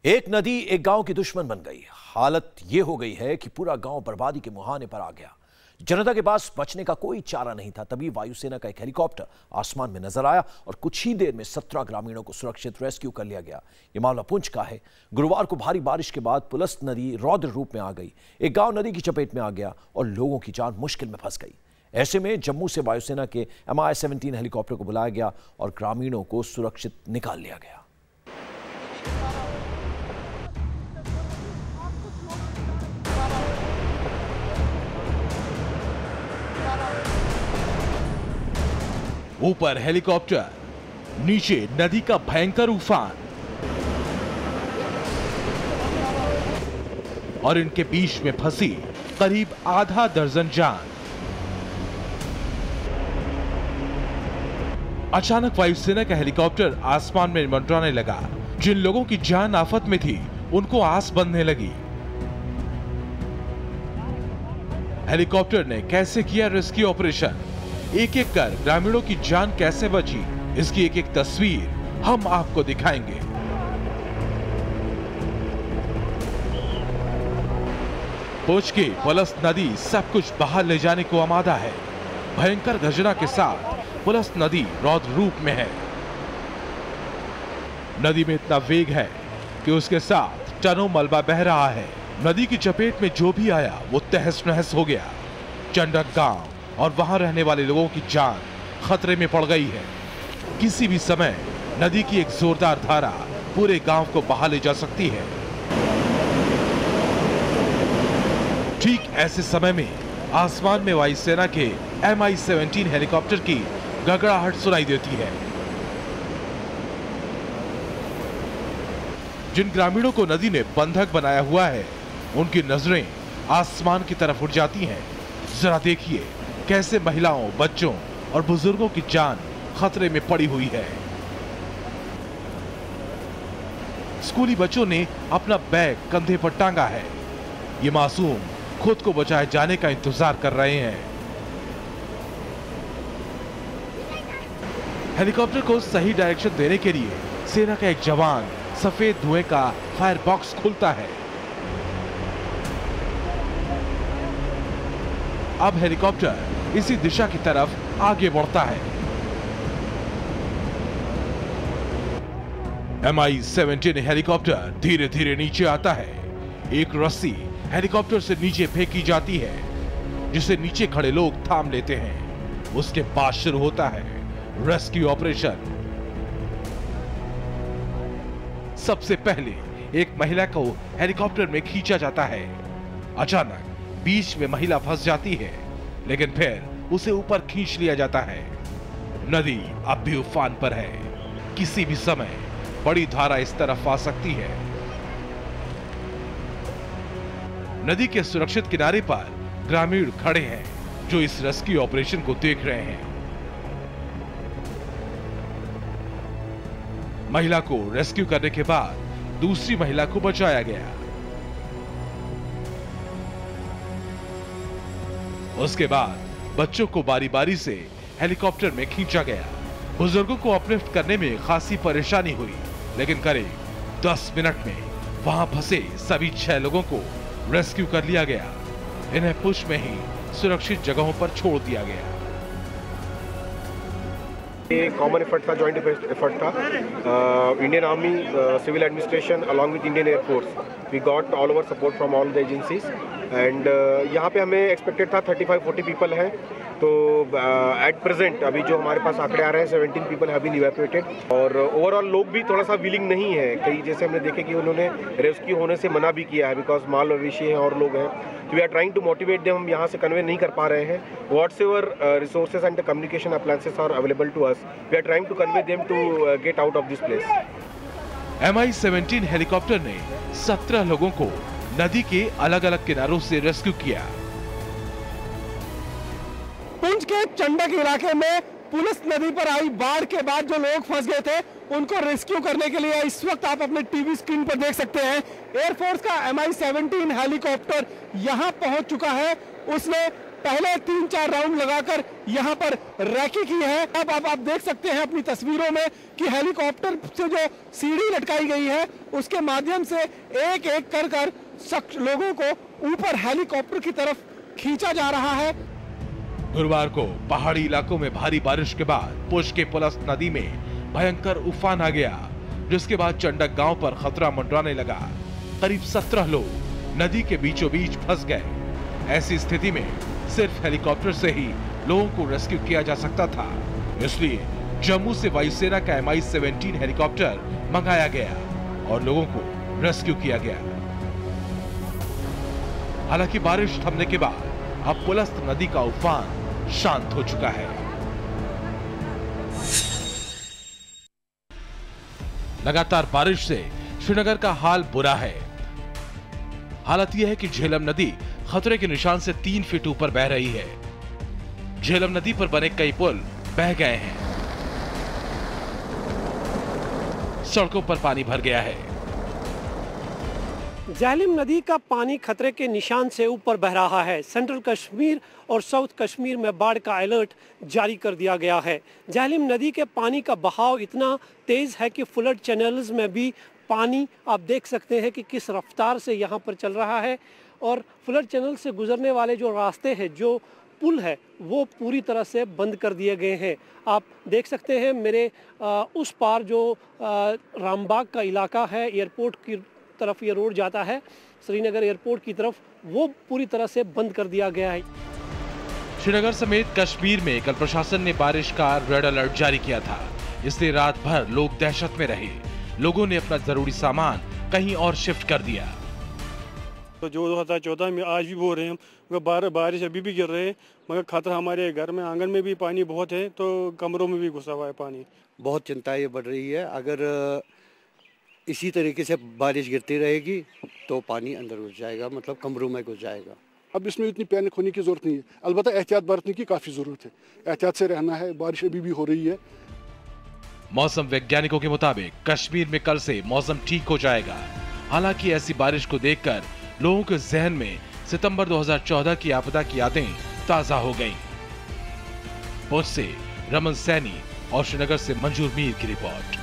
एक नदी एक गांव की दुश्मन बन गई। हालत यह हो गई है कि पूरा गांव बर्बादी के मुहाने पर आ गया। जनता के पास बचने का कोई चारा नहीं था। तभी वायुसेना का एक हेलीकॉप्टर आसमान में नजर आया और कुछ ही देर में 17 ग्रामीणों को सुरक्षित रेस्क्यू कर लिया गया। यह मामला पुंछ का है। गुरुवार को भारी बारिश के बाद पुलस नदी रौद्र रूप में आ गई। एक गांव नदी की चपेट में आ गया और लोगों की जान मुश्किल में फंस गई। ऐसे में जम्मू से वायुसेना के MI-17 हेलीकॉप्टर को बुलाया गया और ग्रामीणों को सुरक्षित निकाल लिया गया। ऊपर हेलीकॉप्टर, नीचे नदी का भयंकर उफान और इनके बीच में फंसी करीब आधा दर्जन जान। अचानक वायुसेना का हेलीकॉप्टर आसमान में मंडराने लगा। जिन लोगों की जान आफत में थी उनको आस बंधने लगी। हेलीकॉप्टर ने कैसे किया रेस्क्यू ऑपरेशन, एक एक कर ग्रामीणों की जान कैसे बची, इसकी एक एक तस्वीर हम आपको दिखाएंगे। पुंछ की पुलिस नदी सब कुछ बाहर ले जाने को आमादा है। भयंकर गर्जना के साथ पुलिस नदी रौद्र रूप में है। नदी में इतना वेग है कि उसके साथ टनों मलबा बह रहा है। नदी की चपेट में जो भी आया वो तहस नहस हो गया। चंडक गांव और वहां रहने वाले लोगों की जान खतरे में पड़ गई है। किसी भी समय नदी की एक जोरदार धारा पूरे गांव को बहा ले जा सकती है। ठीक ऐसे समय में आसमान में वायुसेना के MI-17 हेलीकॉप्टर की गड़गड़ाहट सुनाई देती है। जिन ग्रामीणों को नदी ने बंधक बनाया हुआ है उनकी नजरें आसमान की तरफ उठ जाती हैं। जरा देखिए कैसे महिलाओं, बच्चों और बुजुर्गों की जान खतरे में पड़ी हुई है। स्कूली बच्चों ने अपना बैग कंधे पर टांगा है। ये मासूम खुद को बचाए जाने का इंतजार कर रहे हैं। हेलीकॉप्टर को सही डायरेक्शन देने के लिए सेना का एक जवान सफेद धुएं का फायर बॉक्स खोलता है। अब हेलीकॉप्टर इसी दिशा की तरफ आगे बढ़ता है। MI-17 हेलीकॉप्टर धीरे धीरे नीचे आता है। एक रस्सी हेलीकॉप्टर से नीचे फेंकी जाती है जिसे नीचे खड़े लोग थाम लेते हैं। उसके बाद शुरू होता है रेस्क्यू ऑपरेशन। सबसे पहले एक महिला को हेलीकॉप्टर में खींचा जाता है। अचानक बीच में महिला फंस जाती है, लेकिन फिर उसे ऊपर खींच लिया जाता है। नदी अब भी उफान पर है। किसी भी समय बड़ी धारा इस तरफ आ सकती है। नदी के सुरक्षित किनारे पर ग्रामीण खड़े हैं जो इस रेस्क्यू ऑपरेशन को देख रहे हैं। महिला को रेस्क्यू करने के बाद दूसरी महिला को बचाया गया। उसके बाद बच्चों को बारी बारी से हेलीकॉप्टर में खींचा गया। बुजुर्गों को अपलिफ्ट करने में खासी परेशानी हुई, लेकिन करीब 10 मिनट में वहां फंसे सभी 6 लोगों को रेस्क्यू कर लिया गया। इन्हें पुश में ही सुरक्षित जगहों पर छोड़ दिया गया। ये कॉमन एफर्ट था, जॉइंट एफर्ट था। Indian army, civil administration along with Indian air force, we got all over support from all the agencies and यहाँ पे हमें एक्सपेक्टेड था 35-40 पीपल हैं। तो एट प्रेजेंट अभी जो हमारे पास आंकड़े आ रहे हैं 17 पीपल हैव बीन इवैक्यूएटेड। और ओवरऑल लोग भी थोड़ा सा विलिंग नहीं है। कई जैसे हमने देखे कि उन्होंने रेस्क्यू होने से मना भी किया है बिकॉज माल मवेशी हैं और लोग हैं। तो we are trying to motivate them. हम यहाँ से कन्वे नहीं कर पा रहे हैं। Whatsoever resources and the communication appliances are available to us, we are trying to convey them to get out of this place. MI-17 helicopter ने 17 लोगों को नदी के अलग अलग किनारों से रेस्क्यू किया। पुंछ के चंडक इलाके में पुलिस नदी पर आई बाढ़ के बाद जो लोग फंस गए थे उनको रेस्क्यू करने के लिए इस वक्त आप अपने टीवी स्क्रीन पर देख सकते हैं एयरफोर्स का MI-17 हेलीकॉप्टर यहां पहुंच चुका है। उसने पहले 3-4 राउंड लगाकर यहां पर रैकी की है। अब आप देख सकते हैं अपनी तस्वीरों में कि हेलीकॉप्टर से जो सीढ़ी लटकाई गई है उसके माध्यम से एक एक कर लोगों को ऊपर हेलीकॉप्टर की तरफ खींचा जा रहा है। गुरुवार को पहाड़ी इलाकों में भारी बारिश के बाद पुश के पुलस नदी में भयंकर उफान आ गया, जिसके बाद चंडक गांव पर खतरा मंडराने लगा। करीब 17 लोग नदी के बीचों बीच फंस गए। ऐसी स्थिति में सिर्फ हेलीकॉप्टर से ही लोगों को रेस्क्यू किया जा सकता था, इसलिए जम्मू से वायुसेना का Mi-17 हेलीकॉप्टर मंगाया गया और लोगों को रेस्क्यू किया गया। हालांकि बारिश थमने के बाद अब पुलस्त नदी का उफान शांत हो चुका है। लगातार बारिश से श्रीनगर का हाल बुरा है। हालत यह है कि झेलम नदी खतरे के निशान से 3 फीट ऊपर बह रही है। झेलम नदी पर बने कई पुल बह गए हैं। सड़कों पर पानी भर गया है। झेलम नदी का पानी खतरे के निशान से ऊपर बह रहा है। सेंट्रल कश्मीर और साउथ कश्मीर में बाढ़ का अलर्ट जारी कर दिया गया है। झेलम नदी के पानी का बहाव इतना तेज है कि फ्लड चैनल्स में भी पानी आप देख सकते हैं कि किस रफ्तार से यहाँ पर चल रहा है। और फ्लड चैनल से गुजरने वाले जो रास्ते हैं, जो पुल है, वो पूरी तरह से बंद कर दिए गए हैं। आप देख सकते हैं मेरे उस पार जो रामबाग का इलाका है, एयरपोर्ट की तरफ ये रोड जाता है श्रीनगर एयरपोर्ट की तरफ, वो पूरी तरह से बंद कर दिया गया है। श्रीनगर समेत कश्मीर में कल प्रशासन ने बारिश का रेड अलर्ट जारी किया था, इसलिए रात भर लोग दहशत में रहे। लोगों ने अपना जरूरी सामान कहीं और शिफ्ट कर दिया। तो जो 2014 में आज भी बोल रहे हैं हम, बारिश अभी भी गिर रहे हैं, मगर खतरा हमारे घर में आंगन में भी पानी बहुत है, तो कमरों में भी घुसा हुआ है पानी। बहुत चिंता ये बढ़ रही है। अगर इसी तरीके से बारिश गिरती रहेगी तो पानी अंदर घुस जाएगा, मतलब कमरों में घुस जाएगा। अब इसमें इतनी पैनिक होने की जरूरत नहीं है, अलबत्ता एहतियात बरतने की काफी जरूरत है। एहतियात से रहना है। बारिश अभी भी हो रही है। मौसम वैज्ञानिकों के मुताबिक कश्मीर में कल से मौसम ठीक हो जाएगा। हालांकि ऐसी बारिश को देखकर लोगों के जहन में सितंबर 2014 की आपदा की यादें ताजा हो गईं। पुंछ से रमन सैनी और श्रीनगर से मंजूर मीर की रिपोर्ट।